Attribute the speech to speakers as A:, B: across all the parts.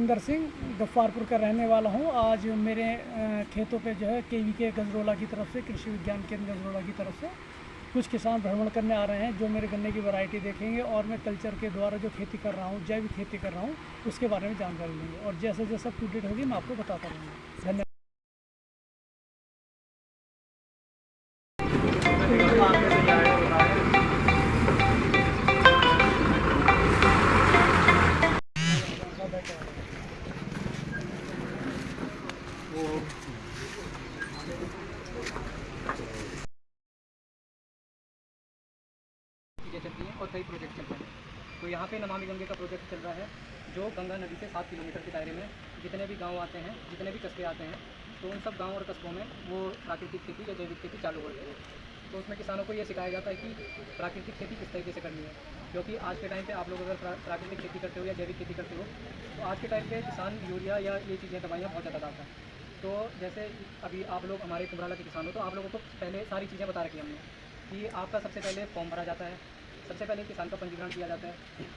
A: सुखविंदर सिंह गफ्फारपुर का रहने वाला हूँ। आज मेरे खेतों पे जो है KVK गजरोला की तरफ से, कृषि विज्ञान केंद्र गजरोला की तरफ से कुछ किसान भ्रमण करने आ रहे हैं, जो मेरे गन्ने की वैरायटी देखेंगे और मैं कल्चर के द्वारा जो खेती कर रहा हूँ, जैविक खेती कर रहा हूँ, उसके बारे में जानकारी लेंगे और जैसे जैसे अपडेट होगी मैं आपको बताता रहूँगा। धन्यवाद।
B: चीज़ें चलती हैं और कई प्रोजेक्ट चल रहे हैं। तो यहाँ पे नमामि गंगे का प्रोजेक्ट चल रहा है, जो गंगा नदी से 7 किलोमीटर के दायरे में जितने भी गांव आते हैं, जितने भी कस्बे आते हैं, तो उन सब गांव और कस्बों में वो प्राकृतिक खेती या जैविक खेती चालू होती है। तो उसमें किसानों को ये सिखाया जाता है कि प्राकृतिक खेती किस तरीके से करनी है, क्योंकि आज के टाइम पे आप लोग अगर प्राकृतिक खेती करते हो या जैविक खेती करते हो, तो आज के टाइम पे किसान यूरिया या ये चीज़ें दवाइयाँ बहुत ज़्यादा डालता है। तो जैसे अभी आप लोग हमारे कुमराला के किसान हो, तो आप लोगों को पहले सारी चीज़ें बता रखी हमने कि आपका सबसे पहले फॉर्म भरा जाता है, सबसे पहले किसान का पंजीकरण किया जाता है,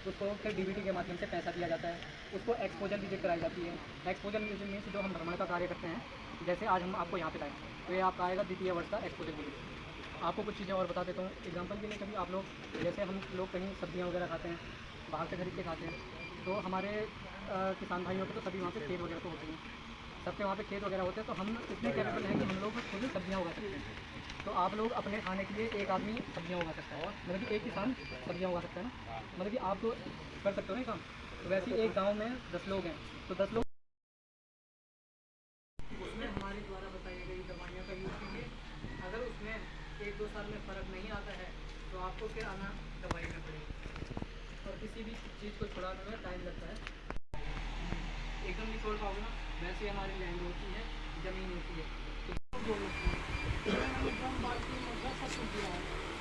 B: उसको फिर DBT के माध्यम से पैसा दिया जाता है, उसको एक्सपोजर विजिट कराई जाती है। एक्सपोजर विजिट मीन्स जो हम भ्रमण का कार्य करते हैं, जैसे आज हम आपको यहाँ पे लाएँ, तो ये आपका आएगा द्वितीय वर्ष का एक्सपोजर विजिट। आपको कुछ चीज़ें और बता देता हूँ। एग्जाम्पल के लिए कभी आप लोग, जैसे हम लोग कहीं सब्जियाँ वगैरह खाते हैं, बाहर से खरीद के खाते हैं, तो हमारे किसान भाइयों के तो सभी वहाँ पे खेत वगैरह तो होते हैं, सबके वहाँ पे खेत वगैरह होते हैं, तो हम इतने कैपेबल हैं कि हम लोग खुद सब्जियाँ उगा सकते हैं। तो आप लोग अपने खाने के लिए एक आदमी सब्जियाँ उगा सकता है, मतलब कि एक किसान सब्जियाँ उगा सकता है ना, मतलब कि आप तो कर सकते हो ना काम। तो वैसे ही एक गांव में 10 लोग हैं, तो 10 लोग उसमें हमारे द्वारा बताई गई दवाइयों का यूज़ कीजिए। अगर उसमें 1-2 साल में फ़र्क नहीं आता है, तो आपको फिर आना दवाई में पड़ेगी, और किसी भी चीज़ को छुड़ाने में टाइम लगता है, एकदम नहीं छोड़ पाओगे ना। वैसे हमारी लैंड होती है, ज़मीन होती है,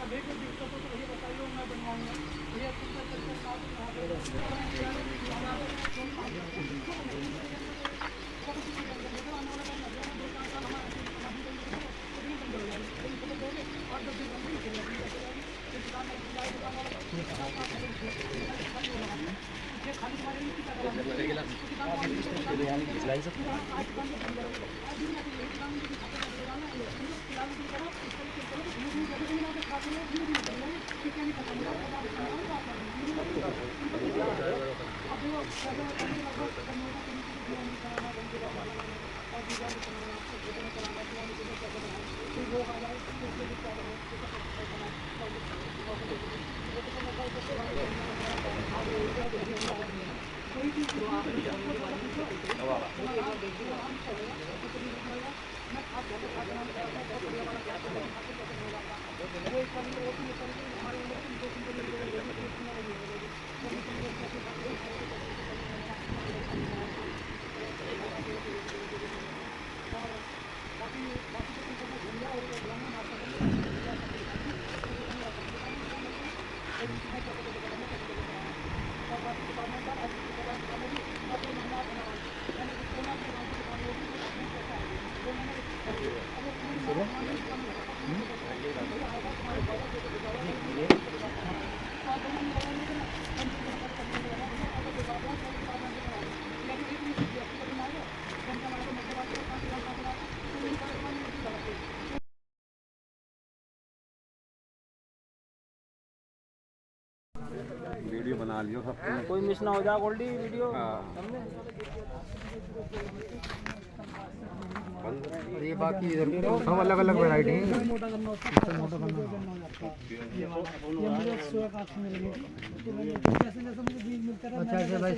A: अभी कुछ दिक्कत हो तो ये बताइए, मैं बनवाऊँगा।
C: वीडियो बना लियो सब,
D: कोई मिस ना हो जाए गोल्डी वीडियो।
C: और ये बाकी इधर सब अलग अलग वैरायटी है।
A: मोटा गन्ना होता है, मोटा गन्ना हो जाता है। ये मुझे 100 का आपसे मिलेंगे, जैसे जैसे मुझे बीज मिलता है। अच्छा अच्छा भाई,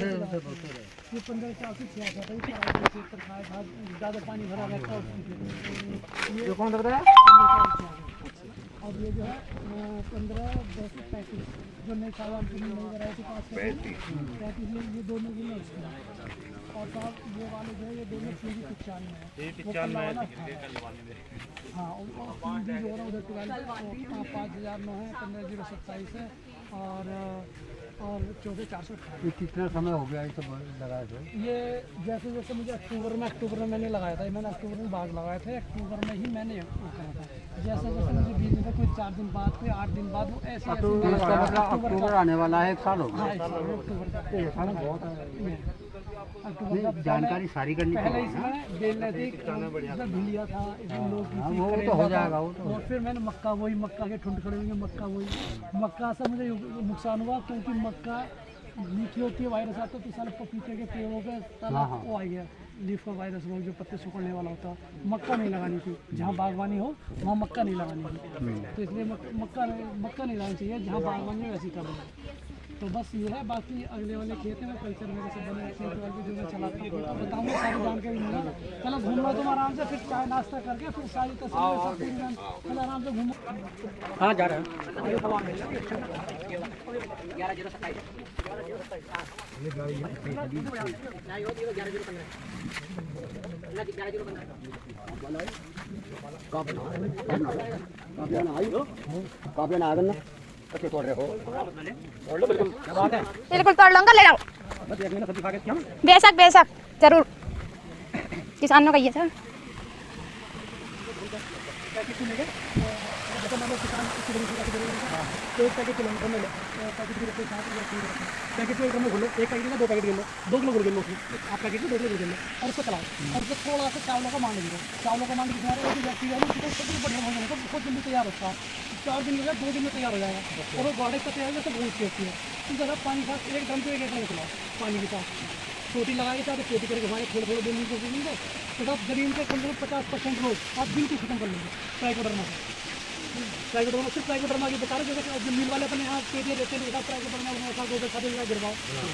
A: ये 15-4 से 6 आता है, ज़्यादा पानी भरा रहता है।
D: ये कौन लग रहा है?
A: और ये जो है 15-10-35 जो नई सामान की नई वैरायटी का 35 ये दोनों की नहीं उसका। और साहब ये वाले जो है ये दोनों 95 है, ये 95 है। हाँ, और जो है उधर 5009 है, 15027 है, और 14428।
D: ये कितना समय हो गया ये सब लगाए थे?
A: ये जैसे जैसे मुझे अक्टूबर में मैंने लगाया था, मैंने अक्टूबर में बाग लगाए थे, अक्टूबर में ही मैंने वो करा था। जैसे जैसे मुझे बीज में कोई 4 दिन बाद, कोई 8 दिन बाद, वो ऐसे
D: अक्टूबर आने वाला है, 1 साल हो गया।
A: हाँ, अक्टूबर का बहुत है। अक्टूबर
D: जानकारी सारी करनी
A: पहले
D: चाहिए।
A: इसमें बेल नजदीक इसमें भिंडिया था, इसमें लोग
D: हाँ, वो तो हो जाएगा वो तो।
A: और फिर मैंने मक्का बोई, मक्का के ठुंड खड़े होंगे, मक्का बोई। मक्का से मुझे नुकसान हुआ क्योंकि मक्का मीठी होती है, वायरस आता है, तो सारे पपीते के पेड़ों पे साला वो आ गया लीफ का वायरस, वो जो पत्ते सुखड़ने वाला होता है। मक्का नहीं लगानी थी, जहाँ बागवानी हो वहाँ मक्का नहीं लगानी थी, तो इसलिए मक्का नहीं लगानी चाहिए, जहाँ बागवानी हो वैसी करना। तो बस ये है, बाकी अगले वाले खेत में कल्चर मेरे से बने खेत वाले जो मैं चलाता हूँ तो बताऊँगा, सारी जानकारी मिलेगा। चलो घूम लो तुम आराम से, फिर चाय नाश्ता करके फिर सारी तस्वीरें सब पूरी चलो आराम से घूमो।
B: हाँ जा रहे हैं।
E: बिल्कुल तोड़ लूंगा, ले जाओ। बेशक बेशक जरूर, किसानों का ये था।
A: तो एक पैकेट किलोमीटर में ले, पैकेट की रखो 7 या 3 रखो, पैकेट को एक में घोलो, एक पैकेट में 2 पैकेट गिन लो, 2 किलो गुड़ गिन लो उसमें, आप पैकेट में 2 किलो गुड़ गिन लो और उसको चलाओ, और उसको थोड़ा सा चावलों का मान लीजिए। चावलों का मान कितना है, एक व्यक्ति है ना, सबसे बढ़िया हो जाएगा, बहुत जल्दी तैयार होता है, 4 दिन लगे 2 दिन में तैयार हो जाएगा। और वो गाढ़े का तैयार होगा तो बहुत अच्छी होती है। तो ज़रा पानी साथ एक ड्रम को एक में खिलाओ पानी के साथ, छोटी लगा के साथ छोटी करके घुमाए, थोड़े थोड़े दिन को देंगे तो आप जमीन के कम से कम 50% रोज आप बिल्कुल खत्म कर लेंगे। ट्राइकोडर्मा ट्राइकोडर्मा सिर्फ ट्राइकोडर्मा की बता रहे जैसे मिल वाले अपने यहाँ पेटियाँ देते हैं, ट्राइकोडर्मा ऐसा गोबर खाते हुए गिरवाओ,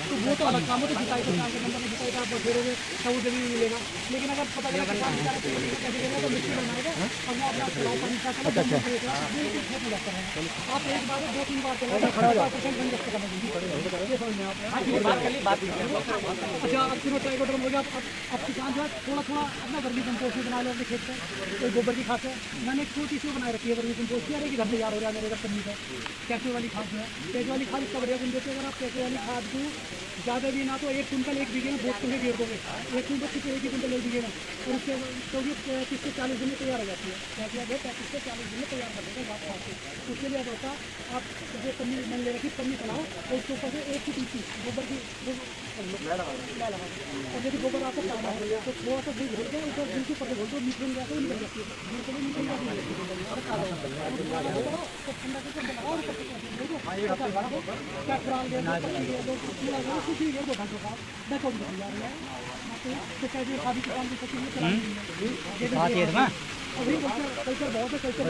A: तो वो तो अलग काम हो, तो जुताई के काम के नंबर में जुताई का आप फेरोगे तो वो जमीन मिलेगा। लेकिन अगर पता चला तो मिट्टी बनाएगा और वो अपना खिलाओ पानी का बिल्कुल खेत में जाता है। आप एक बार 2-3 बार चलो 50% बन जाते करना ये समझ में आप। अच्छा अब तीनों ट्राइकोडर्मा हो गया, अब किसान जो है थोड़ा थोड़ा अपना वर्मी कंपोस्ट भी बना लो अपने खेत से, गोबर की खाद है। मैंने एक छोटी सी बनाए रखी है वर्मी कंपोस्ट की, अरे कि घर तैयार हो रहा है मेरे घर पन्नी का। कैसे वाली खाद है, कैसे वाली खाद इसका बढ़िया गुण देती है। अगर आप कैसे वाली खाद को ज़्यादा भी ना तो 1 कुंटल 1 बीघे में 2 कुंटल गेर दोगे, 1 कुंटल किसी 1 कुंटल 1 बीघे में, और उसके तो ये 35 से 40 दिन में तैयार हो जाती है। कैसे 35 से 40 दिन में तैयार कर देगा बात खाद को। उसके लिए होता आप जो पन्नी मैंने ले रखी पन्नी चलाओ और उसके ऊपर से 1 फीट ऊँची गोबर की लगाओ, और यदि गोबर आपको डालना है तो थोड़ा सा दूध घोल के ऊपर बिल्कुल पर घोल दो, मीठे निकल जाती है, निकल जाती है तो ठंडा करके बनाओ और क्या खुराक दे दो पूरा दो कुछ ही दे दो घंटों का देखो भी जा रही है तो कैसे खादी किसान की सच्ची में चला ये ना अभी कल्चर बहुत है, कल्चर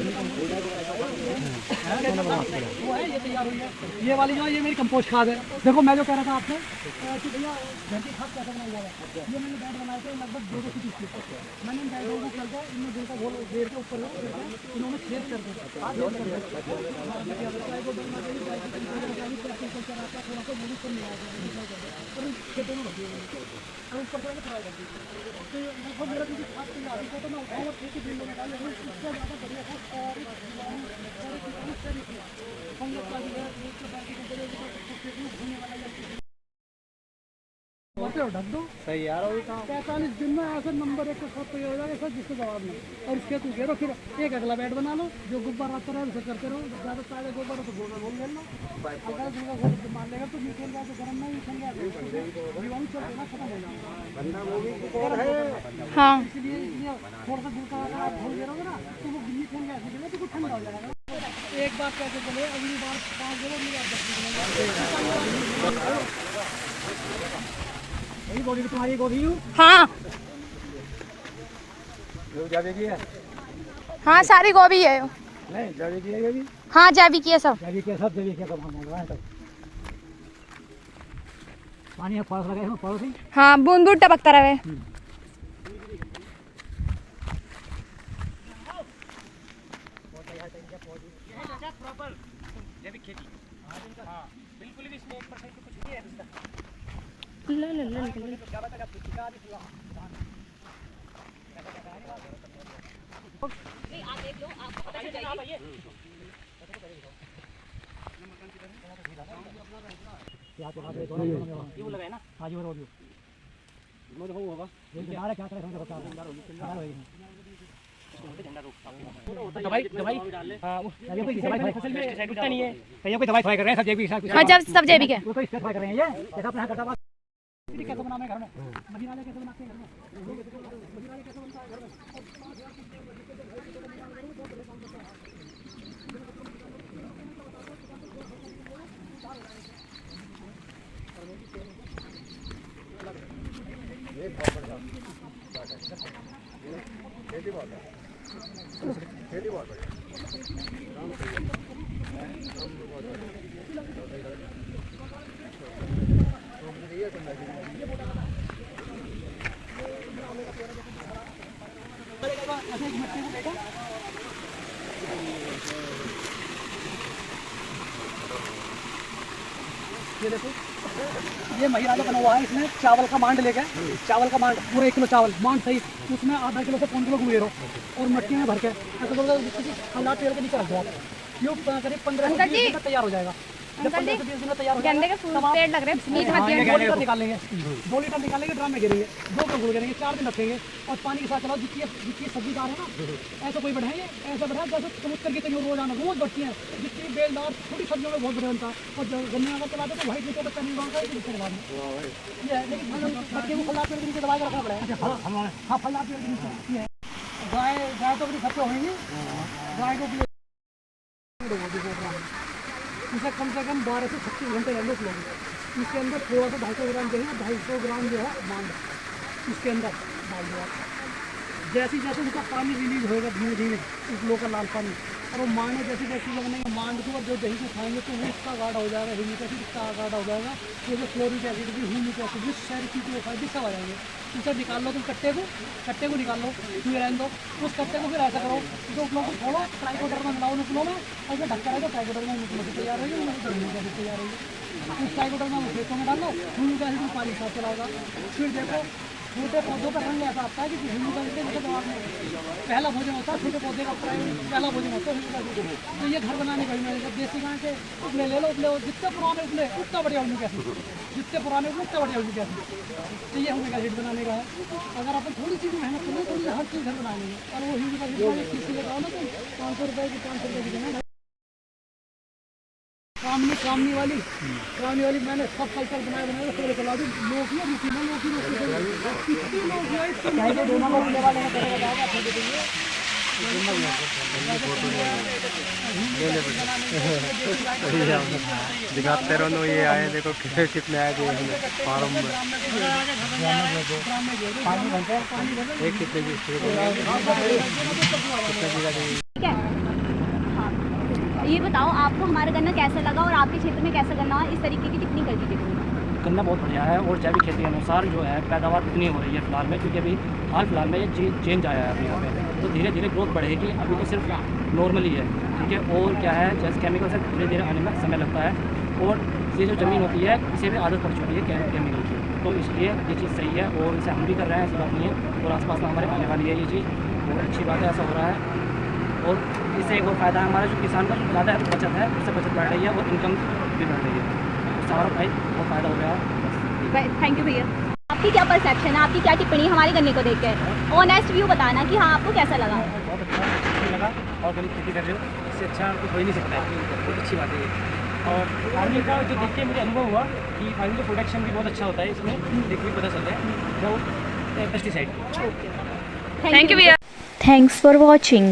A: वो है ये तैयार हुई है। ये वाली जो है ये मेरी कंपोस्ट खाद है। देखो मैं जो कह रहा था आपसे कि भैया घर की खाद कैसे बनाई जाएगा, ये मैंने बैड बनाए थे लगभग 2 फीट की। मैंने इन बैडों को करके इनमें दिल का घोल घेर के ऊपर इन्होंने छेद कर दिया, खेतों में भर और ऊपर से फ्राई कर दी। तो लगभग मेरा जो खाद तैयार है तो मैं उठाऊँ और खेती दिन में निकाल उससे ज़्यादा बढ़िया था। और फंगस का भी है, एक प्रकार की घूमने वाला ढक दो सही यार। 45 दिन में ऐसे नंबर 1 के साथ तैयार हो जाएगा सर, जिसको जवाब नहीं। और इसके तू घेरो, फिर एक अगला बेड बना लो, जो गुब्बार आता रहे उसे करते रहो। ज़्यादा सारे गोबर तो गोबर बोल ले लो, अगर मान लेगा तो मीठे गया तो गर्म नहीं ठंड गया जीवाणु चल देना खत्म हो जाएगा।
E: हाँ
A: इसलिए थोड़ा सा गुड़ का अगर आप घोल दे रहोगे ना तो वो मीठे गैस निकलेगा तो कुछ ठंडा हो जाएगा। एक बार कैसे चले, अगली बार 5 जगह मिला 10 गोभी तुम्हारी गोभी हूँ।
E: हाँ हाँ सारी गोभी है।
A: नहीं जैविक है ये भी।
E: हाँ जैविक है सब,
A: जैविक है सब, जैविक है सब हम मंगवाए तब। पानी है फॉल्स लगा है फॉल्स ही।
E: हाँ बूंद बूंद टपकता रहे।
B: जैविक खेती बिल्कुल भी इसमें 1% कुछ नहीं है इसका। वो लगाए ना
A: आज और ऑडियो
B: मैं हो होगा
A: ये क्या क्या करे समझ बता
B: दवाई दवाई हां
A: ये कोई दवाई फसल में कुछ नहीं है, कहीं कोई दवाई फ्राई कर रहे हैं सब जैविक।
E: हाँ जब सब जैविक है।
A: वो तो इससे फ्राई कर रहे हैं ये जैसा अपना करता मिट्टी कैसे बनाना है घर में, मदीनाले कैसे बनाते हैं घर में, मदीनाले कैसे बनता है घर में। ये देखो, ये महिराजा बना हुआ है। इसमें चावल का मांड लेकर, चावल का मांड पूरा 1 किलो चावल मांड सही, उसमें आधा किलो से 5 किलो गुड़े रहो और मट्टी में भर के ऐसे बोल हालात पेड़ के नीचे रख दो आप। ये करीब 15 से 20 दिन में तैयार हो जाएगा। जब 15 से 20 दिन में तैयार हो जाएगा,
E: पेड़ लग रहे हैं,
A: 2 लीटर निकालेंगे, 2 लीटर निकालेंगे, ड्रम में गिरेंगे, 2 किलो गुड़ गिरेंगे, 4 दिन रखेंगे और पानी के साथ चलाओ। जितनी सब्जी कार है ना, ऐसा कोई बढ़ाएंगे, ऐसा बढ़ाए जैसे कबूतर की तैयार रोजाना रोज बढ़ती हैं। जितनी बेलदार छोटी सब्जियों में बहुत बढ़िया बनता है। और गन्ने अगर चलाते तो व्हाइट नीचे बच्चा नहीं बनता है, इसके बाद में ये है। लेकिन बच्चे को फलदार पेड़ के नीचे दबा के रखना पड़ेगा। हाँ, फलदार पेड़ के नीचे ये है। गाय तो अपनी सबसे होंगी, गाय को इसे कम से कम 12 से 36 घंटे रहने लोगे। इसके अंदर थोड़ा सा 250 ग्राम चाहिए, 250 ग्राम जो है मांड इसके अंदर डाल दो आप। जैसे जैसे उसका पानी रिलीज होएगा धीरे धीरे उस लोग का लाल पानी, और वो मांड जैसे जैसे लगने का मांड को जो दही को खाएंगे तो वो इसका गाढ़ा हो जाएगा, ह्यूमिक एसिड इसका गाढ़ा हो जाएगा, ये जो फ्लोरिक एसिड भी, ह्यूमिक एसिड भी, सारी चीज़ें फायदे सब आ जाएंगे। उसे निकाल लो तुम कट्टे को निकाल लो, फिर रहने दो उस कट्टे को। फिर ऐसा करो, जो उपलों को खोलो, ट्राइकोडर में मिलाओ उपलों में, और जो ढक्का रहेगा ट्राइकोडर में उपलों से तैयार रहेगी, ह्यूमिक एसिड तैयार रहेगी। उस ट्राइकोडर में खेतों में डाल लो, ह्यूमिक एसिड में पानी साफ चलाओगा। फिर देखो छोटे पौधों का रंग ऐसा आता है कि ह्यूमिक एसिड के जवाब में पहला भोजन होता है, छोटे पौधे का पहला भोजन होता है ह्यूमिक एसिड। तो ये घर बनाने का ही देसी गाय के उपले ले लो, उपले जितने पुराने उपले उतना बढ़िया ह्यूमिक एसिड, जितने पुराने उपले उतना बढ़िया ह्यूमिक एसिड। तो ये ह्यूमिक एसिड बनाने का है। अगर अपन थोड़ी सी मेहनत करें तो हर चीज़ घर बना लेंगे। और वो ह्यूमिक एसिड किसी लगाओ ना तो 500 रुपये की 500 रुपये की देना। कामनी वाली मैंने सब कल्चर बनाए फिर चला दी। लोग
C: दिखाते रहो। ये आए देखो कितने आए थे फार्म में, एक कितने की
E: ये बताओ आपको हमारा गन्ना कैसा लगा और आपके क्षेत्र में कैसा गन्ना है, इस तरीके की टिप्पणी कर दीजिए।
F: गन्ना बहुत बढ़िया है और जैविक खेती के अनुसार जो है पैदावार इतनी हो रही है फिलहाल में, क्योंकि अभी हाल फिलहाल में ये चेंज आया है अभी यहाँ पे, तो धीरे धीरे ग्रोथ बढ़ेगी। अभी तो सिर्फ नॉर्मली है, ठीक है। और क्या है, जैसे केमिकल से धीरे धीरे आने में समय लगता है, और ये जो ज़मीन होती है इसे भी आदत पड़ चुकी है केमिकल की, तो इसलिए ये चीज़ सही है और इसे हम भी कर रहे हैं, ऐसी बात नहीं है। और आसपास में हमारे आने वाली है ये चीज़, बहुत अच्छी बात है, ऐसा हो रहा है। और इससे एक और फ़ायदा है हमारा, जो किसान का जो ज़्यादा बचत है उससे बचत बढ़ रही है और इनकम भी बढ़ रही है, उससे हमारा भाई बहुत फ़ायदा हो रहा है।
E: थैंक यू भैया। आपकी क्या परसेप्शन है, आपकी क्या टिप्पणी हमारे गन्ने को देखकर, ऑनेस्ट व्यू बताना कि हाँ आपको कैसा लगा।
F: बहुत अच्छा लगा, ऑर्गेनिक खेती कर रहे हो, इससे अच्छा कुछ हो ही नहीं सकता है, बहुत अच्छी बात है ये। और फार्मिंग का जो देख के मुझे अनुभव हुआ कि फार्मिंग का प्रोडक्शन भी बहुत अच्छा होता है, इसमें देख भी पता चलता है जो पेस्टिसाइड।
E: थैंक यू भैया। Thanks for watching.